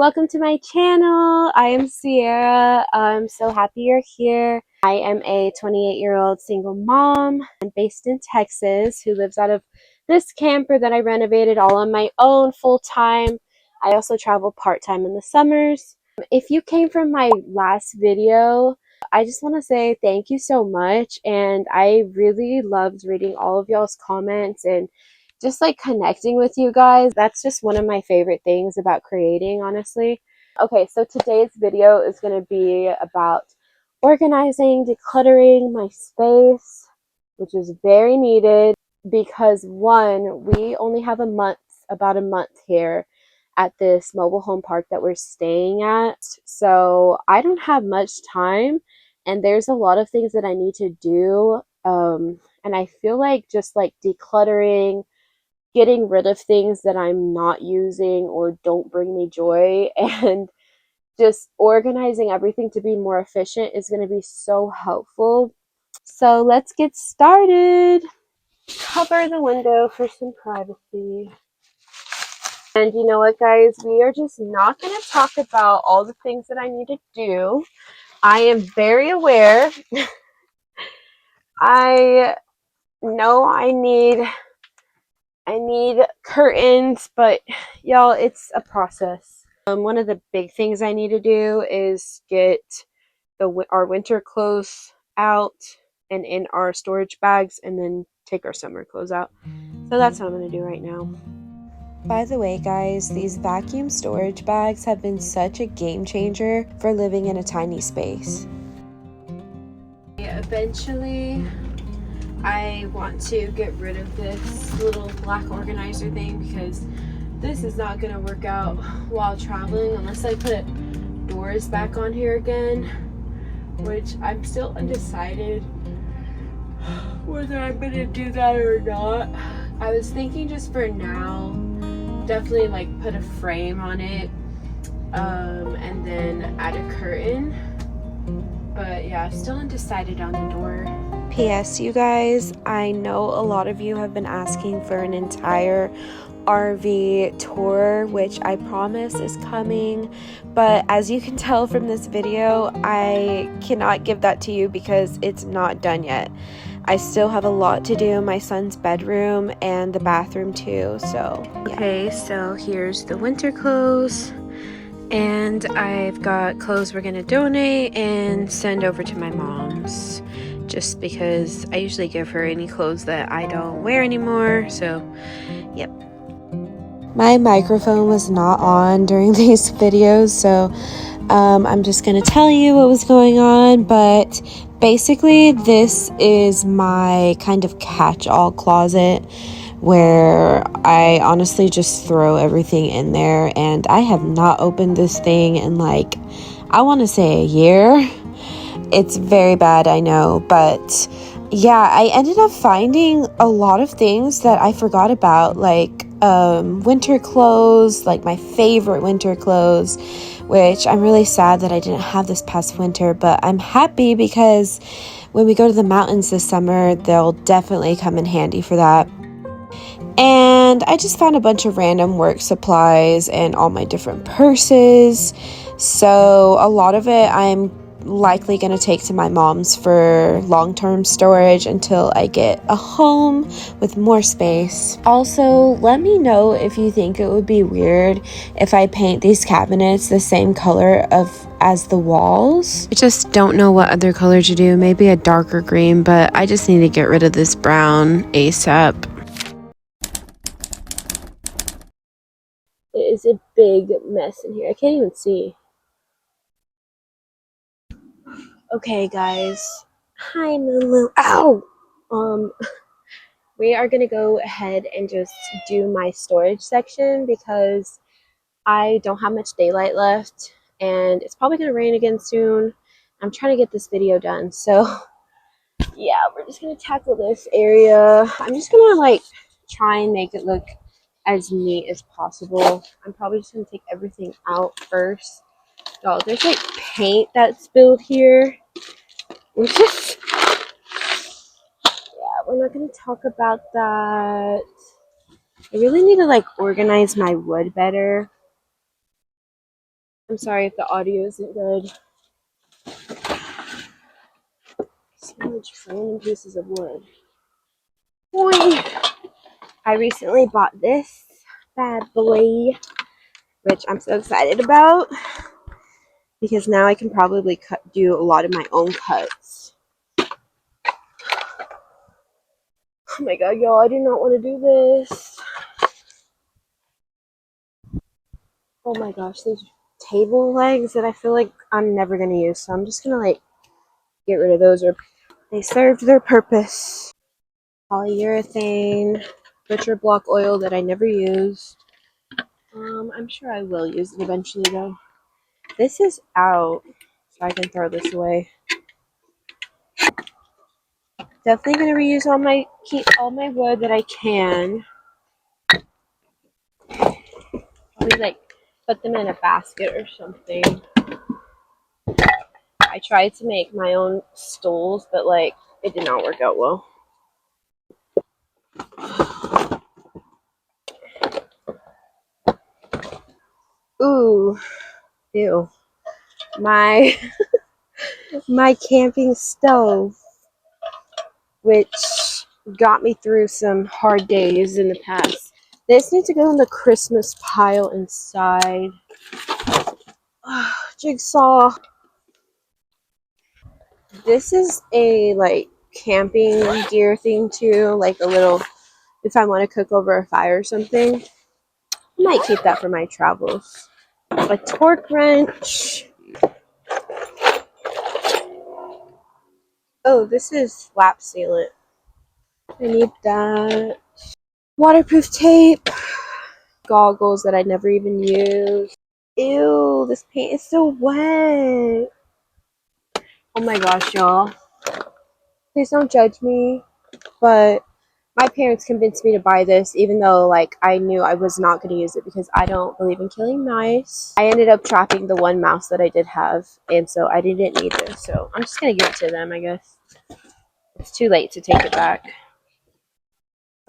Welcome to my channel. I am Sierra. I'm so happy you're here. I am a 28-year-old single mom based in Texas who lives out of this camper that I renovated all on my own full-time. I also travel part-time in the summers. If you came from my last video, I just want to say thank you so much, and I really loved reading all of y'all's comments and just like connecting with you guys. That's just one of my favorite things about creating, honestly. Okay, so today's video is going to be about organizing, decluttering my space, which is very needed because one, we only have about a month here at this mobile home park that we're staying at. So I don't have much time, and there's a lot of things that I need to do. And I feel like just like decluttering, getting rid of things that I'm not using or don't bring me joy, and just organizing everything to be more efficient is going to be so helpful. So let's get started. Cover the window for some privacy. And you know what, guys? We are just not going to talk about all the things that I need to do. I am very aware. I know I need curtains, but y'all, it's a process. One of the big things I need to do is get our winter clothes out and in our storage bags, and then take our summer clothes out. So that's what I'm going to do right now. By the way, guys, these vacuum storage bags have been such a game changer for living in a tiny space. Eventually, I want to get rid of this little black organizer thing because this is not going to work out while traveling unless I put doors back on here again, which I'm still undecided whether I'm going to do that or not. I was thinking just for now, definitely like put a frame on it, and then add a curtain. But yeah, still undecided on the door. P.S. you guys, I know a lot of you have been asking for an entire RV tour, which I promise is coming, but as you can tell from this video, I cannot give that to you because it's not done yet. I still have a lot to do in my son's bedroom and the bathroom too, so yeah. Okay, so here's the winter clothes, and I've got clothes we're gonna donate and send over to my mom's, just because I usually give her any clothes that I don't wear anymore. So yep. My microphone was not on during these videos, so I'm just gonna tell you what was going on, but basically this is my kind of catch-all closet where I honestly just throw everything in there, and I have not opened this thing in like, I want to say a year. It's very bad, I know, but yeah, I ended up finding a lot of things that I forgot about, like winter clothes, like my favorite winter clothes, which I'm really sad that I didn't have this past winter, but I'm happy because when we go to the mountains this summer, they'll definitely come in handy for that. And I just found a bunch of random work supplies and all my different purses. So a lot of it I'm likely going to take to my mom's for long-term storage until I get a home with more space. Also, let me know if you think it would be weird if I paint these cabinets the same color as the walls. I just don't know what other color to do. Maybe a darker green, but I just need to get rid of this brown ASAP. It is a big mess in here. I can't even see. Okay, guys. Hi, Lulu. Ow! We are gonna go ahead and just do my storage section because I don't have much daylight left, and it's probably gonna rain again soon. I'm trying to get this video done, so yeah, we're just gonna tackle this area. I'm just gonna like try and make it look as neat as possible. I'm probably just gonna take everything out first. Oh, there's like paint that's spilled here. Which is, yeah, we're not gonna talk about that. I really need to like organize my wood better. I'm sorry if the audio isn't good. So much random pieces of wood. Boy, I recently bought this bad boy, which I'm so excited about because now I can probably do a lot of my own cuts. Oh my god, y'all, I do not want to do this. Oh my gosh, these table legs that I feel like I'm never going to use, so I'm just going to like get rid of those, or they served their purpose. Polyurethane, butcher block oil that I never used. I'm sure I will use it eventually though. This is out, so I can throw this away. Definitely gonna reuse keep all my wood that I can. Probably like put them in a basket or something. I tried to make my own stools, but like it did not work out well. Ooh, ew. My my camping stove, which got me through some hard days in the past. This needs to go in the Christmas pile inside. Jigsaw. This is a like camping gear thing too, like a little, if I want to cook over a fire or something. I might keep that for my travels. A torque wrench. Oh, this is lap sealant. I need that. Waterproof tape. Goggles that I never even used. Ew, this paint is so wet. Oh my gosh, y'all. Please don't judge me, but my parents convinced me to buy this even though like I knew I was not going to use it because I don't believe in killing mice. I ended up trapping the one mouse that I did have, and so I didn't need this, so I'm just going to give it to them, I guess. It's too late to take it back.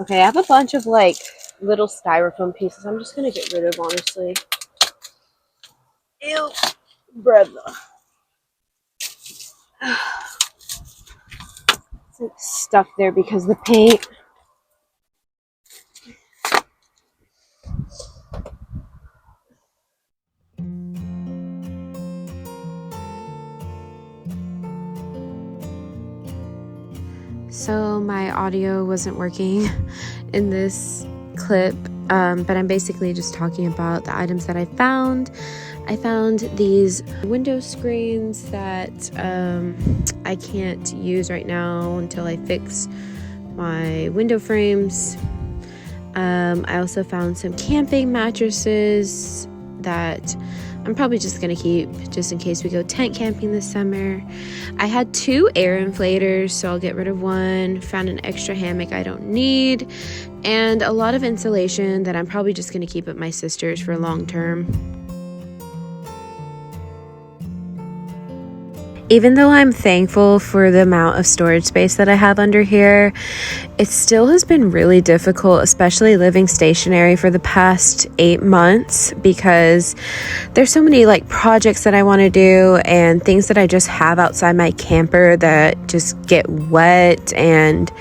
Okay, I have a bunch of like little styrofoam pieces I'm just going to get rid of, honestly. Ew, brother. It's like stuck there because of the paint. So my audio wasn't working in this clip, but I'm basically just talking about the items that I found. I found these window screens that I can't use right now until I fix my window frames. I also found some camping mattresses that I'm probably just gonna keep just in case we go tent camping this summer. I had 2 air inflators, so I'll get rid of one. Found an extra hammock I don't need, and a lot of insulation that I'm probably just gonna keep at my sister's for long term. Even though I'm thankful for the amount of storage space that I have under here, it still has been really difficult, especially living stationary for the past 8 months, because there's so many like projects that I want to do and things that I just have outside my camper that just get wet, and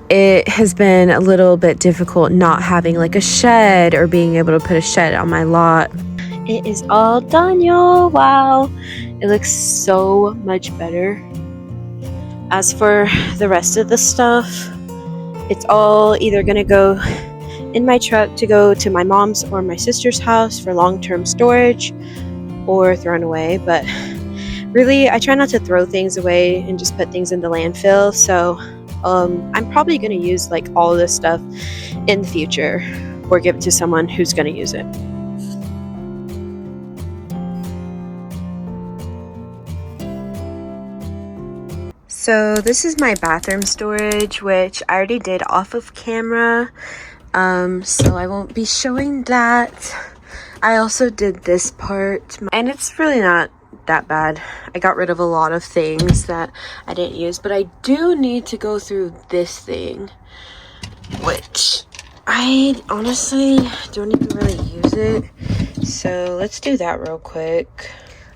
it has been a little bit difficult not having like a shed or being able to put a shed on my lot. It is all done, y'all. Wow, it looks so much better. As for the rest of the stuff, it's all either gonna go in my truck to go to my mom's or my sister's house for long-term storage, or thrown away. But really, I try not to throw things away and just put things in the landfill, so I'm probably gonna use like all of this stuff in the future or give it to someone who's gonna use it. So this is my bathroom storage, which I already did off of camera, so I won't be showing that. I also did this part, and it's really not that bad. I got rid of a lot of things that I didn't use, but I do need to go through this thing, which I honestly don't even really use closet. So let's do that real quick.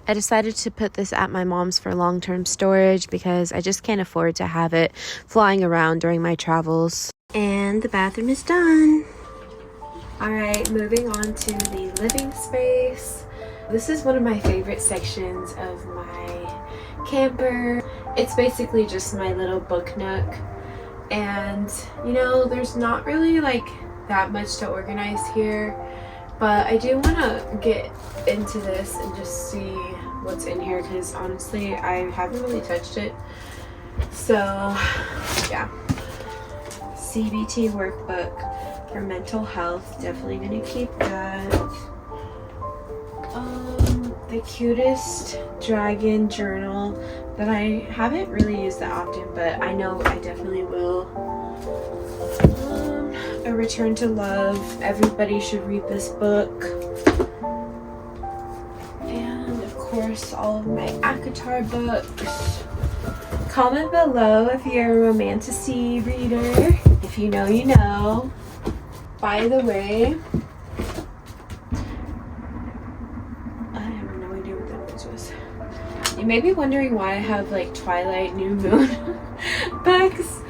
I decided to put this at my mom's for long-term storage because I just can't afford to have it flying around during my travels. And the bathroom is done. All right, moving on to the living space. This is one of my favorite sections of my camper. It's basically just my little book nook. And you know, there's not really like that much to organize here, but I do want to get into this and just see what's in here because honestly I haven't really touched it. So yeah, CBT workbook for mental health, definitely gonna keep that. The cutest dragon journal that I haven't really used that often, but I know I definitely will. A Return to Love, everybody should read this book. And of course all of my ACOTAR books. Comment below if you're a romantasy reader. If you know, you know. By the way, I have no idea what that noise was. You may be wondering why I have like Twilight New Moon books.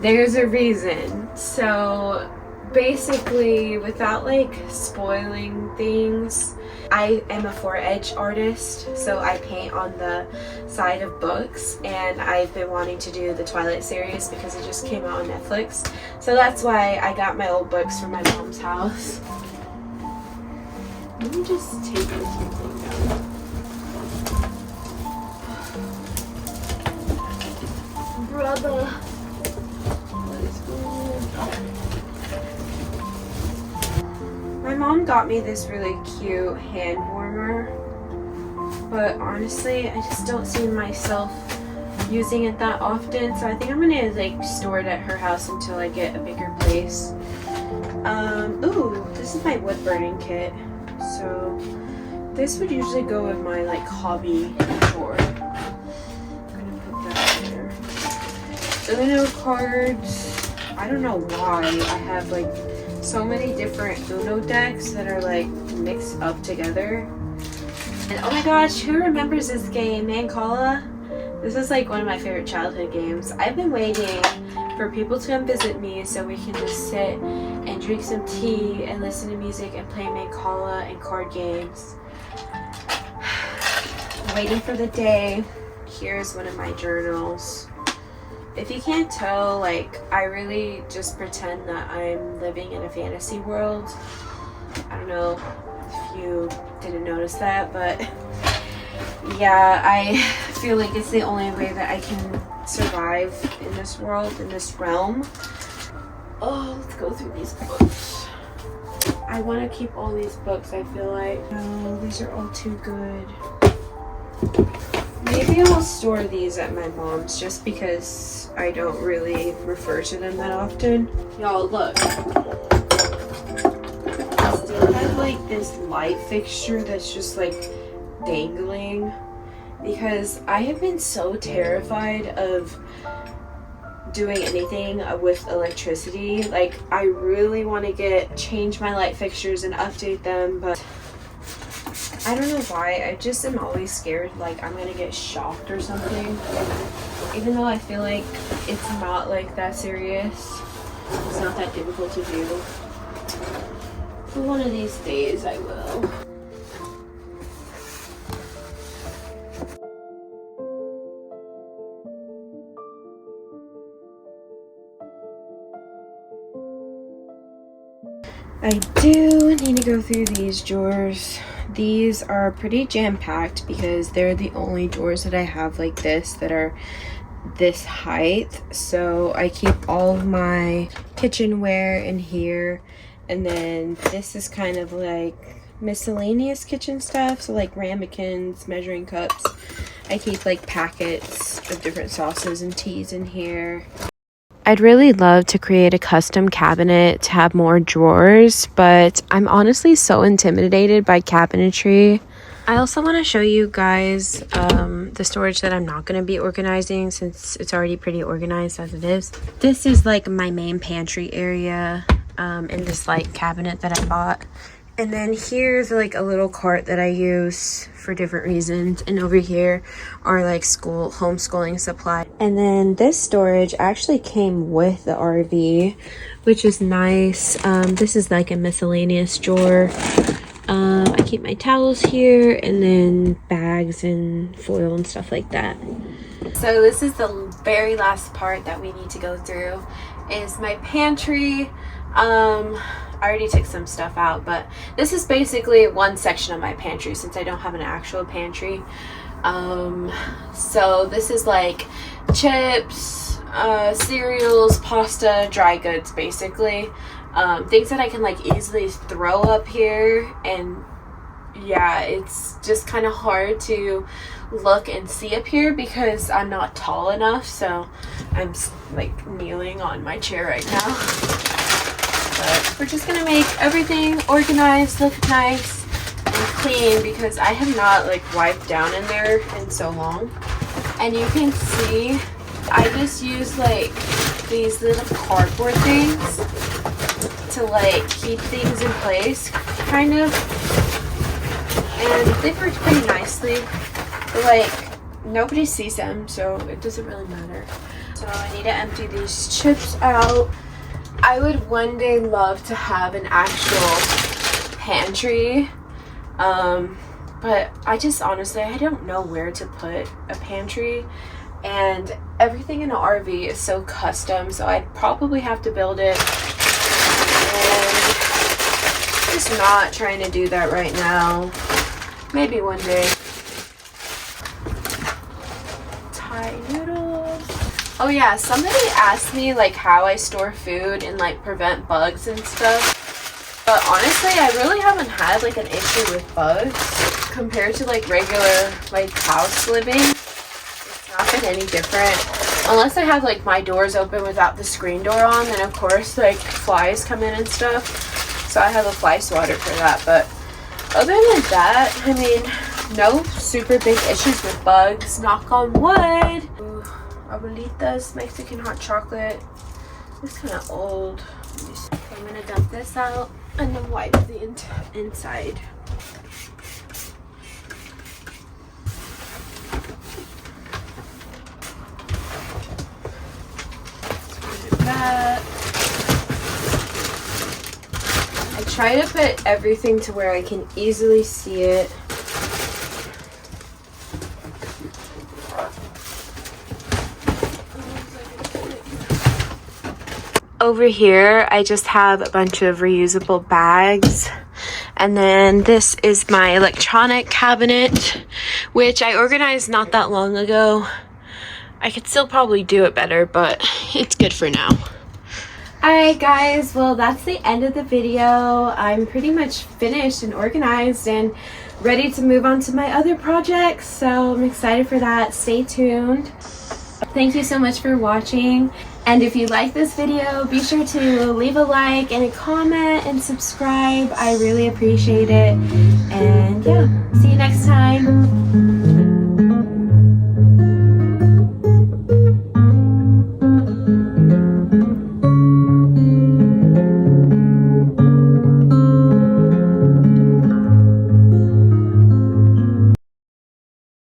There's a reason. So basically, without like spoiling things, I am a 4-edge artist, so I paint on the side of books, and I've been wanting to do the Twilight series because it just came out on Netflix. So that's why I got my old books from my mom's house. Let me just take this thing down. Brother. My mom got me this really cute hand warmer, but honestly I just don't see myself using it that often, so I think I'm gonna like store it at her house until I get a bigger place. Ooh, this is my wood burning kit, so this would usually go with my like hobby drawer. I'm gonna put that there. Uno cards. I don't know why I have like so many different Uno decks that are like mixed up together. And oh my gosh, who remembers this game, Mancala? This is like one of my favorite childhood games. I've been waiting for people to come visit me so we can just sit and drink some tea and listen to music and play Mancala and card games. Waiting for the day. Here's one of my journals. If you can't tell, like, I really just pretend that I'm living in a fantasy world. I don't know if you didn't notice that, but yeah, I feel like it's the only way that I can survive in this world, in this realm. Oh, let's go through these books. I want to keep all these books, I feel like. No, these are all too good. Maybe I'll store these at my mom's just because I don't really refer to them that often. Y'all, look. I still have like this light fixture that's just like dangling because I have been so terrified of doing anything with electricity. Like, I really want to change my light fixtures and update them, but I don't know why. I just am always scared like I'm gonna get shocked or something, even though I feel like it's not like that serious. It's not that difficult to do. But one of these days I will. I do need to go through these drawers. These are pretty jam-packed because they're the only drawers that I have like this that are this height. So I keep all of my kitchenware in here, and then this is kind of like miscellaneous kitchen stuff, so like ramekins, measuring cups. I keep like packets of different sauces and teas in here. I'd really love to create a custom cabinet to have more drawers, but I'm honestly so intimidated by cabinetry. I also want to show you guys the storage that I'm not going to be organizing since it's already pretty organized as it is. This is like my main pantry area in this like cabinet that I bought. And then here's like a little cart that I use for different reasons. And over here are like homeschooling supplies. And then this storage actually came with the RV, which is nice. This is like a miscellaneous drawer. I keep my towels here, and then bags and foil and stuff like that. So this is the very last part that we need to go through, is my pantry. I already took some stuff out, but this is basically one section of my pantry since I don't have an actual pantry. So this is like chips, cereals, pasta, dry goods, basically. Things that I can like easily throw up here, and yeah, it's just kind of hard to look and see up here because I'm not tall enough, so I'm like kneeling on my chair right now. But we're just gonna make everything organized, look nice and clean, because I have not like wiped down in there in so long. And you can see I just use like these little cardboard things to like keep things in place, kind of. And they work pretty nicely, but like nobody sees them, so it doesn't really matter. So I need to empty these chips out. I would one day love to have an actual pantry, but I just honestly, I don't know where to put a pantry, and everything in an RV is so custom, so I'd probably have to build it, and just not trying to do that right now. Maybe one day. Thai noodles. Oh yeah, somebody asked me like how I store food and like prevent bugs and stuff. But honestly, I really haven't had like an issue with bugs compared to like regular like house living. It's not been any different. Unless I have like my doors open without the screen door on, then of course like flies come in and stuff. So I have a fly swatter for that. But other than that, I mean, no super big issues with bugs. Knock on wood. Ooh, Abuelita's Mexican hot chocolate. It's kind of old. I'm gonna dump this out and then wipe the inside. That. I try to put everything to where I can easily see it. Over here, I just have a bunch of reusable bags. And then this is my electronic cabinet, which I organized not that long ago. I could still probably do it better, but it's good for now. Alright guys, well that's the end of the video. I'm pretty much finished and organized and ready to move on to my other projects, so I'm excited for that. Stay tuned. Thank you so much for watching, and if you like this video, be sure to leave a like and a comment and subscribe. I really appreciate it, and yeah, see you next time.